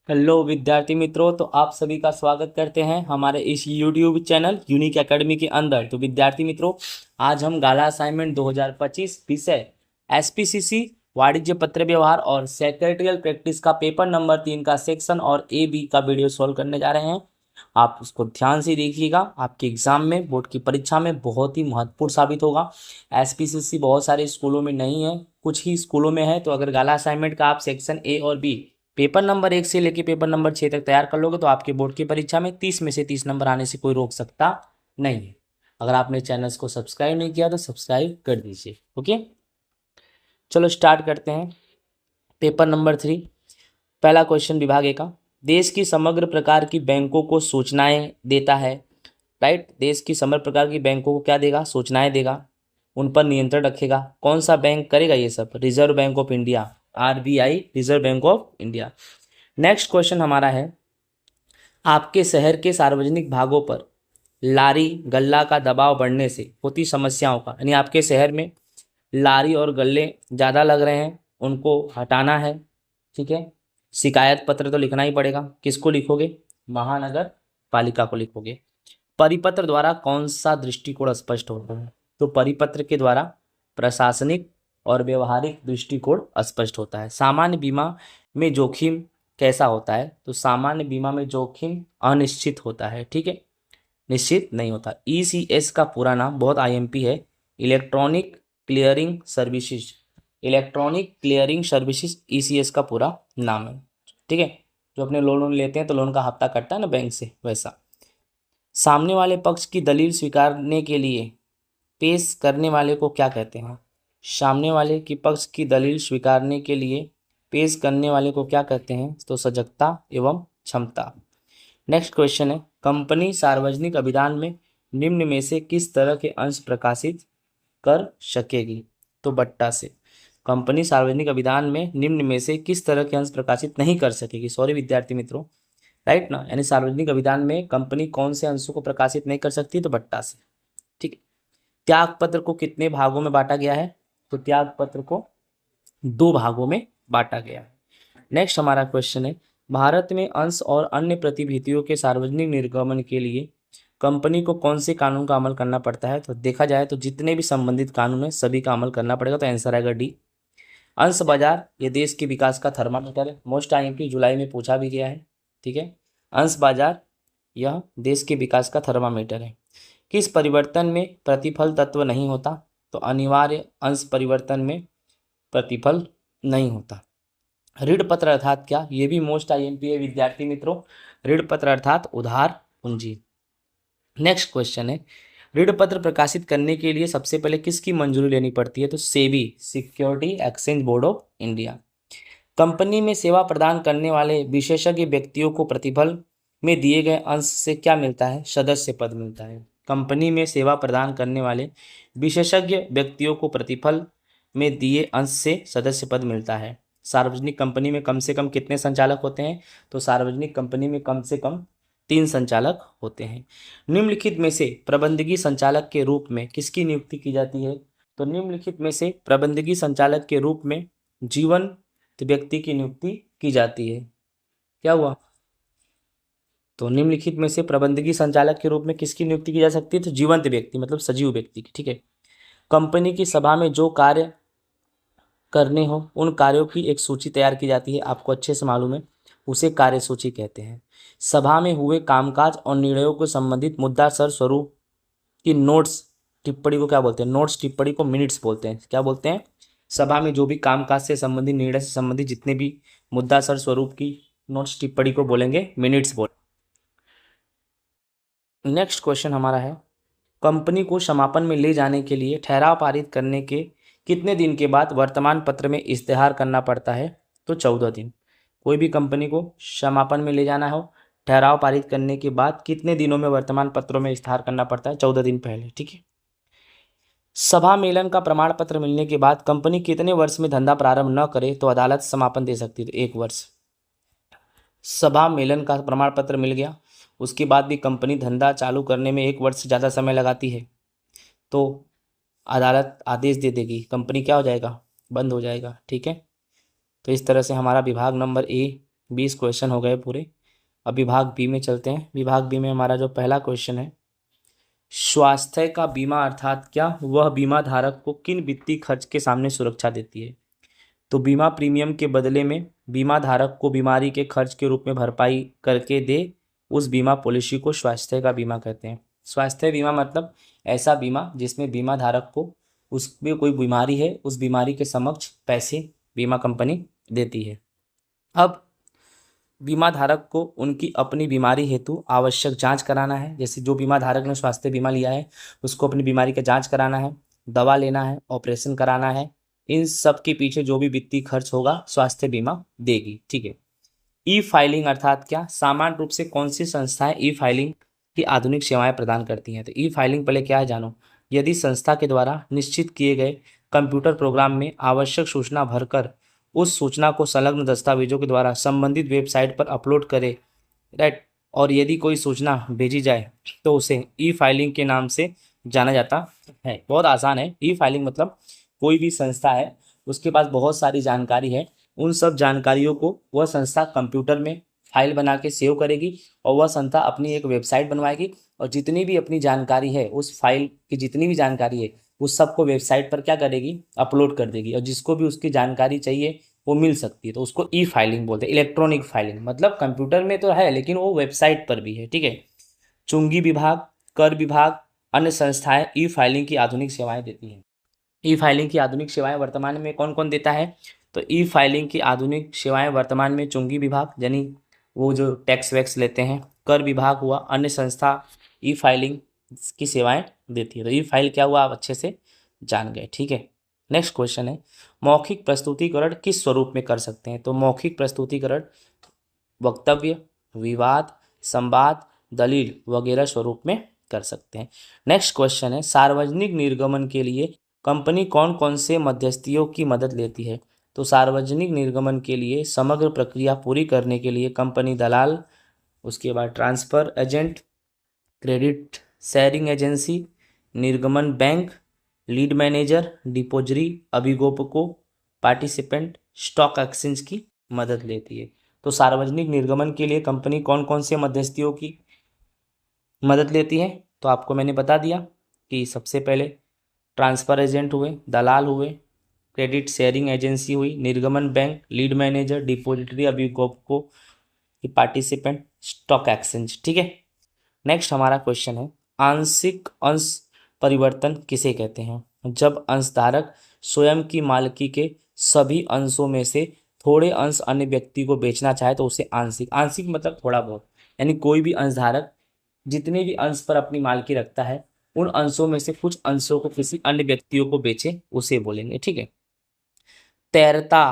Hello विद्यार्थी मित्रों, तो आप सभी का स्वागत करते हैं हमारे इस YouTube चैनल यूनिक एकेडमी के अंदर। तो विद्यार्थी मित्रों, आज हम गाला असाइनमेंट 2025 विषय SPCC वाणिज्य पत्र व्यवहार और सेक्रेटरियल प्रैक्टिस का पेपर नंबर 3 का सेक्शन और AB का वीडियो सॉल्व करने जा रहे हैं। आप उसको ध्यान से देखिएगा, आपके एग्जाम में, बोर्ड की परीक्षा में बहुत ही महत्वपूर्ण साबित होगा। SPCC बहुत सारे स्कूलों में नहीं है, कुछ ही स्कूलों में है। तो अगर गाला असाइनमेंट का आप सेक्शन A और B पेपर नंबर 1 से लेके पेपर नंबर 6 तक तैयार कर लोगे तो आपके बोर्ड की परीक्षा में 30 में से 30 नंबर आने से कोई रोक सकता नहीं है। अगर आपने चैनल्स को सब्सक्राइब नहीं किया तो सब्सक्राइब कर दीजिए। ओके, चलो स्टार्ट करते हैं। पेपर नंबर 3, पहला क्वेश्चन विभाग ए का। देश की समग्र प्रकार की बैंकों को सूचनाएं देता है। राइट, देश की समग्र प्रकार की बैंकों को क्या देगा? सूचनाएं देगा, उन पर नियंत्रण रखेगा। कौन सा बैंक करेगा ये सब? Reserve bank of India, RBI, reserve bank of India. Next question हमारा है, आपके शहर के सार्वजनिक भागों पर लारी गल्ला का दबाव बढ़ने से होती समस्याओं का, यानी आपके शहर में लारी और गल्ले ज़्यादा लग रहे हैं, उनको हटाना है। ठीक है, शिकायत पत्र तो लिखना ही पड़ेगा। किसको लिखोगे? महानगर पालिका को लिखोगे। परिपत्र द्वारा कौन सा दृष्टिकोण स्पष्ट होता है? तो परिपत्र के द्वारा प्रशासनिक और व्यवहारिक दृष्टिकोण स्पष्ट होता है। सामान्य बीमा में जोखिम कैसा होता है? तो सामान्य बीमा में जोखिम अनिश्चित होता है। ठीक है, निश्चित नहीं होता। ECS का पूरा नाम बहुत IMP है, electronic clearing services. Electronic clearing services ECS का पूरा नाम है। ठीक है, जो अपने लोन लेते हैं तो लोन का हफ्ता कटता है ना बैंक से, वैसा। सामने वाले पक्ष की दलील स्वीकारने के लिए पेश करने वाले को क्या कहते हैं? सामने वाले की पक्ष की दलील स्वीकारने के लिए पेश करने वाले को क्या कहते हैं? तो सजगता एवं क्षमता। नेक्स्ट क्वेश्चन है, कंपनी सार्वजनिक अभियान में निम्न में से किस तरह के अंश प्रकाशित कर सकेगी? तो बट्टा से। कंपनी सार्वजनिक अभियान में निम्न में से किस तरह के अंश प्रकाशित नहीं कर सकेगी? सॉरी विद्यार्थी मित्रों, राइट ना, यानी सार्वजनिक अभियान में कंपनी कौन से अंशों को प्रकाशित नहीं कर सकती? तो बट्टा से। ठीक है, त्याग पत्र को कितने भागों में बांटा गया है? तो त्याग पत्र को 2 भागों में बांटा गया है। नेक्स्ट हमारा क्वेश्चन है, भारत में अंश और अन्य प्रतिभूतियों के सार्वजनिक निर्गमन के लिए कंपनी को कौन से कानून का अमल करना पड़ता है? तो देखा जाए तो जितने भी संबंधित कानून है सभी का अमल करना पड़ेगा। तो आंसर आएगा डी। अंश बाजार ये देश के विकास का थर्मामीटर है, मोस्ट IMP जुलाई में पूछा भी गया है। ठीक है, अंश बाजार यह देश के विकास का थर्मामीटर है। किस परिवर्तन में प्रतिफल तत्व नहीं होता? तो अनिवार्य अंश परिवर्तन में प्रतिफल नहीं होता। ऋण पत्र अर्थात क्या? ये भी मोस्ट IMP है विद्यार्थी मित्रों। ऋण पत्र अर्थात उधार पूंजी। नेक्स्ट क्वेश्चन है, ऋण पत्र प्रकाशित करने के लिए सबसे पहले किसकी मंजूरी लेनी पड़ती है? तो SEBI, security exchange board of India. Company में सेवा प्रदान करने वाले विशेषज्ञ व्यक्तियों को प्रतिफल में दिए गए अंश से क्या मिलता है? सदस्य पद मिलता है। कंपनी में सेवा प्रदान करने वाले विशेषज्ञ व्यक्तियों को प्रतिफल में दिए अंश से सदस्य पद मिलता है। सार्वजनिक कंपनी में कम से कम कितने संचालक होते हैं? तो सार्वजनिक कंपनी में कम से कम 3 संचालक होते हैं। निम्नलिखित में से प्रबंधकीय संचालक के रूप में किसकी नियुक्ति की जाती है? तो निम्नलिखित में से प्रबंधकीय संचालक के रूप में जीवंत व्यक्ति की नियुक्ति की जाती है। क्या हुआ? तो निम्नलिखित में से प्रबंधकीय संचालक के रूप में किसकी नियुक्ति की जा सकती है? तो जीवंत व्यक्ति मतलब सजीव व्यक्ति की। ठीक है, कंपनी की सभा में जो कार्य करने हो उन कार्यों की एक सूची तैयार की जाती है, आपको अच्छे से मालूम है, उसे कार्य सूची कहते हैं। सभा में हुए कामकाज और निर्णयों को संबंधित मुद्दा सर स्वरूप की नोट्स टिप्पणी को क्या बोलते हैं? नोट्स टिप्पणी को मिनट्स बोलते हैं। क्या बोलते हैं? सभा में जो भी कामकाज से संबंधित, निर्णय से संबंधित जितने भी मुद्दा सर स्वरूप की नोट्स टिप्पणी को बोलेंगे मिनट्स बोल। नेक्स्ट क्वेश्चन हमारा है, कंपनी को समापन में ले जाने के लिए ठहराव पारित करने के कितने दिन के बाद वर्तमान पत्र में इश्तेहार करना पड़ता है? तो 14 दिन। कोई भी कंपनी को समापन में ले जाना हो, ठहराव पारित करने के बाद कितने दिनों में वर्तमान पत्रों में इश्तेहार करना पड़ता है? 14 दिन पहले। ठीक है, सभा मेलन का प्रमाण पत्र मिलने के बाद कंपनी कितने वर्ष में धंधा प्रारंभ न करे तो अदालत समापन दे सकती है? तो 1 वर्ष। सभा मेलन का प्रमाण पत्र मिल गया, उसके बाद भी कंपनी धंधा चालू करने में 1 वर्ष से ज़्यादा समय लगाती है तो अदालत आदेश दे देगी, कंपनी क्या हो जाएगा? बंद हो जाएगा। ठीक है, तो इस तरह से हमारा विभाग नंबर A 20 क्वेश्चन हो गए पूरे। अब विभाग बी में चलते हैं। विभाग बी में हमारा जो पहला क्वेश्चन है, स्वास्थ्य का बीमा अर्थात क्या? वह बीमा धारक को किन वित्तीय खर्च के सामने सुरक्षा देती है? तो बीमा प्रीमियम के बदले में बीमा धारक को बीमारी के खर्च के रूप में भरपाई करके दे उस बीमा पॉलिसी को स्वास्थ्य का बीमा कहते हैं। स्वास्थ्य बीमा मतलब ऐसा बीमा जिसमें बीमा धारक को उसमें कोई बीमारी है, उस बीमारी के समक्ष पैसे बीमा कंपनी देती है। अब बीमा धारक को उनकी अपनी बीमारी हेतु आवश्यक जांच कराना है। जैसे जो बीमा धारक ने स्वास्थ्य बीमा लिया है उसको अपनी बीमारी का जांच कराना है, दवा लेना है, ऑपरेशन कराना है। इन सब के पीछे जो भी वित्तीय खर्च होगा स्वास्थ्य बीमा देगी। ठीक है। ई फाइलिंग अर्थात क्या? सामान्य रूप से कौन सी संस्थाएं ई फाइलिंग की आधुनिक सेवाएं प्रदान करती हैं? तो ई फाइलिंग पहले क्या है जानो। यदि संस्था के द्वारा निश्चित किए गए कंप्यूटर प्रोग्राम में आवश्यक सूचना भरकर उस सूचना को संलग्न दस्तावेजों के द्वारा संबंधित वेबसाइट पर अपलोड करे, राइट, और यदि कोई सूचना भेजी जाए तो उसे ई फाइलिंग के नाम से जाना जाता है। बहुत आसान है। ई फाइलिंग मतलब कोई भी संस्था है उसके पास बहुत सारी जानकारी है, उन सब जानकारियों को वह संस्था कंप्यूटर में फाइल बना के सेव करेगी और वह संस्था अपनी एक वेबसाइट बनवाएगी और जितनी भी अपनी जानकारी है उस फाइल की जितनी भी जानकारी है उस सबको वेबसाइट पर क्या करेगी? अपलोड कर देगी, और जिसको भी उसकी जानकारी चाहिए वो मिल सकती है। तो उसको ई फाइलिंग बोलते हैं। इलेक्ट्रॉनिक फाइलिंग मतलब कंप्यूटर में तो है लेकिन वो वेबसाइट पर भी है। ठीक है। चुंगी विभाग, कर विभाग, अन्य संस्थाएं ई फाइलिंग की आधुनिक सेवाएं देती हैं। ई फाइलिंग की आधुनिक सेवाएं वर्तमान में कौन कौन देता है? तो ई फाइलिंग की आधुनिक सेवाएं वर्तमान में चुंगी विभाग यानी वो जो टैक्स वैक्स लेते हैं, कर विभाग हुआ, अन्य संस्था ई फाइलिंग की सेवाएं देती है। तो ई फाइल क्या हुआ आप अच्छे से जान गए। ठीक है। नेक्स्ट क्वेश्चन है, मौखिक प्रस्तुतिकरण किस स्वरूप में कर सकते हैं? तो मौखिक प्रस्तुतिकरण वक्तव्य, विवाद, संवाद, दलील वगैरह स्वरूप में कर सकते हैं। नेक्स्ट क्वेश्चन है, सार्वजनिक निर्गमन के लिए कंपनी कौन कौन से मध्यस्थियों की मदद लेती है? तो सार्वजनिक निर्गमन के लिए समग्र प्रक्रिया पूरी करने के लिए कंपनी दलाल, उसके बाद transfer agent, credit sharing agency, निर्गमन बैंक, लीड मैनेजर, डिपोजरी, अभिगोपकों, पार्टिसिपेंट, स्टॉक एक्सचेंज की मदद लेती है। तो सार्वजनिक निर्गमन के लिए कंपनी कौन कौन से मध्यस्थियों की मदद लेती है? तो आपको मैंने बता दिया कि सबसे पहले ट्रांसफर एजेंट हुए, दलाल हुए, क्रेडिट शेयरिंग एजेंसी हुई, निर्गमन बैंक, लीड मैनेजर, डिपोजिटरी, अभिगोपकों, पार्टिसिपेंट, स्टॉक एक्सचेंज। ठीक है। नेक्स्ट हमारा क्वेश्चन है, आंशिक अंश परिवर्तन किसे कहते हैं? जब अंशधारक स्वयं की मालिकी के सभी अंशों में से थोड़े अंश अन्य व्यक्ति को बेचना चाहे तो उसे आंशिक, आंशिक मतलब थोड़ा बहुत, यानी कोई भी अंशधारक जितने भी अंश पर अपनी मालिकी रखता है उन अंशों में से कुछ अंशों को किसी अन्य व्यक्तियों को बेचे उसे बोलेंगे। ठीक है। तैरता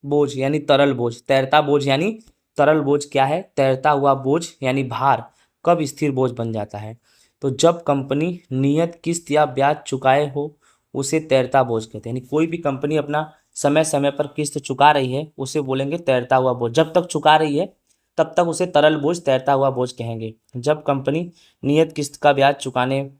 बोझ यानी तरल बोझ, तैरता बोझ यानी तरल बोझ क्या है? तैरता हुआ बोझ यानी भार कब स्थिर बोझ बन जाता है? तो जब कंपनी नियत किस्त या ब्याज चुकाए हो उसे तैरता बोझ कहते हैं। यानी कोई भी कंपनी अपना समय समय पर किस्त चुका रही है उसे बोलेंगे तैरता हुआ बोझ। जब तक चुका रही है तब तक उसे तरल बोझ, तैरता हुआ बोझ कहेंगे। जब कंपनी नियत किस्त का ब्याज चुकाने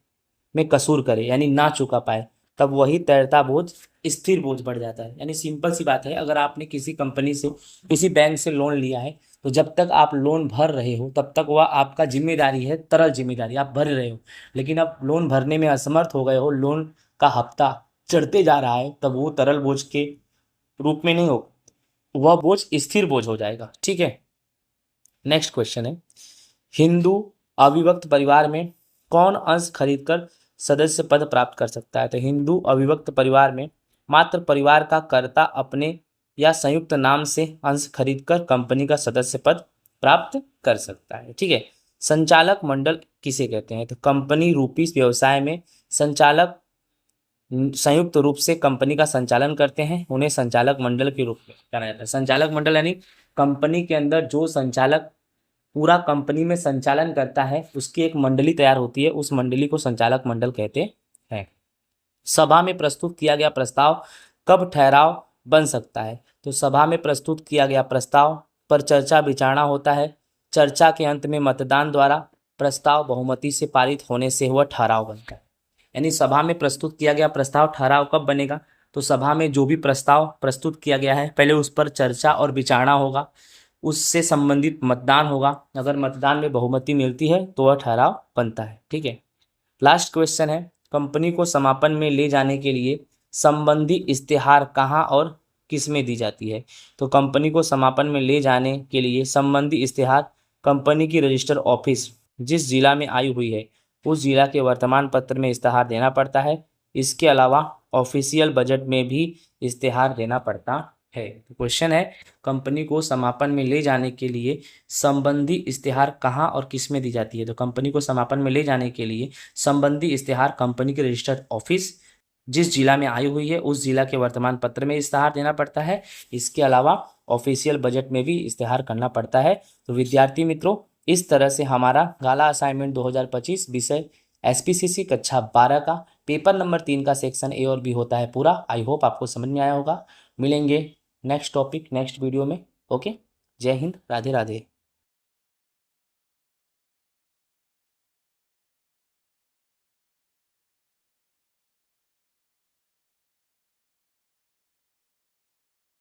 में कसूर करे यानी ना चुका पाए तब वही तैरता बोझ स्थिर बोझ बढ़ जाता है। यानी सिंपल सी बात है, अगर आपने किसी कंपनी से किसी बैंक से लोन लिया है तो जब तक आप लोन भर रहे हो तब तक वह आपका जिम्मेदारी है, तरल जिम्मेदारी, आप भर रहे हो। लेकिन अब लोन भरने में असमर्थ हो गए हो, लोन का हफ्ता चढ़ते जा रहा है, तब वो तरल बोझ के रूप में नहीं हो, वह बोझ स्थिर बोझ हो जाएगा। ठीक है। नेक्स्ट क्वेश्चन है, हिंदू अविभक्त परिवार में कौन अंश खरीदकर सदस्य पद प्राप्त कर सकता है? तो हिंदू अविभक्त परिवार में मात्र परिवार का कर्ता अपने या संयुक्त नाम से अंश खरीदकर कंपनी का सदस्य पद प्राप्त कर सकता है। ठीक है। संचालक मंडल किसे कहते हैं? तो कंपनी रूपी व्यवसाय में संचालक संयुक्त रूप से कंपनी का संचालन करते हैं, उन्हें संचालक मंडल के रूप में जाना जाता है। संचालक मंडल यानी कंपनी के अंदर जो संचालक पूरा कंपनी में संचालन करता है उसकी एक मंडली तैयार होती है, उस मंडली को संचालक मंडल कहते हैं। सभा में प्रस्तुत किया गया प्रस्ताव कब ठहराव बन सकता है? तो सभा में प्रस्तुत किया गया प्रस्ताव पर चर्चा विचारणा होता है, चर्चा के अंत में मतदान द्वारा प्रस्ताव बहुमति से पारित होने से वह ठहराव बनता है। यानी सभा में प्रस्तुत किया गया प्रस्ताव ठहराव कब बनेगा? तो सभा में जो भी प्रस्ताव प्रस्तुत किया गया है पहले उस पर चर्चा और विचारणा होगा, उससे संबंधित मतदान होगा। अगर मतदान में बहुमति मिलती है तो वह ठहराव बनता है। ठीक है। लास्ट क्वेश्चन है, कंपनी को समापन में ले जाने के लिए संबंधी इस्तेहार कहाँ और किस में दी जाती है? तो कंपनी को समापन में ले जाने के लिए संबंधी इस्तेहार कंपनी की रजिस्टर ऑफिस जिस जिला में आई हुई है उस जिला के वर्तमान पत्र में इस्तेहार देना पड़ता है। इसके अलावा ऑफिशियल बजट में भी इस्तेहार देना पड़ता है। तो क्वेश्चन है, कंपनी को समापन में ले जाने के लिए संबंधी इस्तेहार कहाँ और किस में दी जाती है? तो कंपनी को समापन में ले जाने के लिए संबंधी इस्तेहार कंपनी के रजिस्टर्ड ऑफिस जिस जिला में आई हुई है उस जिला के वर्तमान पत्र में इस्तेहार देना पड़ता है। इसके अलावा ऑफिशियल बजट में भी इस्तेहार करना पड़ता है। तो विद्यार्थी मित्रों, इस तरह से हमारा गाला असाइनमेंट 2025 विषय एसपीसीसी कक्षा 12 का पेपर नंबर 3 का सेक्शन ए और बी होता है पूरा। आई होप आपको समझ में आया होगा। मिलेंगे नेक्स्ट टॉपिक नेक्स्ट वीडियो में। ओके, जय हिंद, राधे राधे।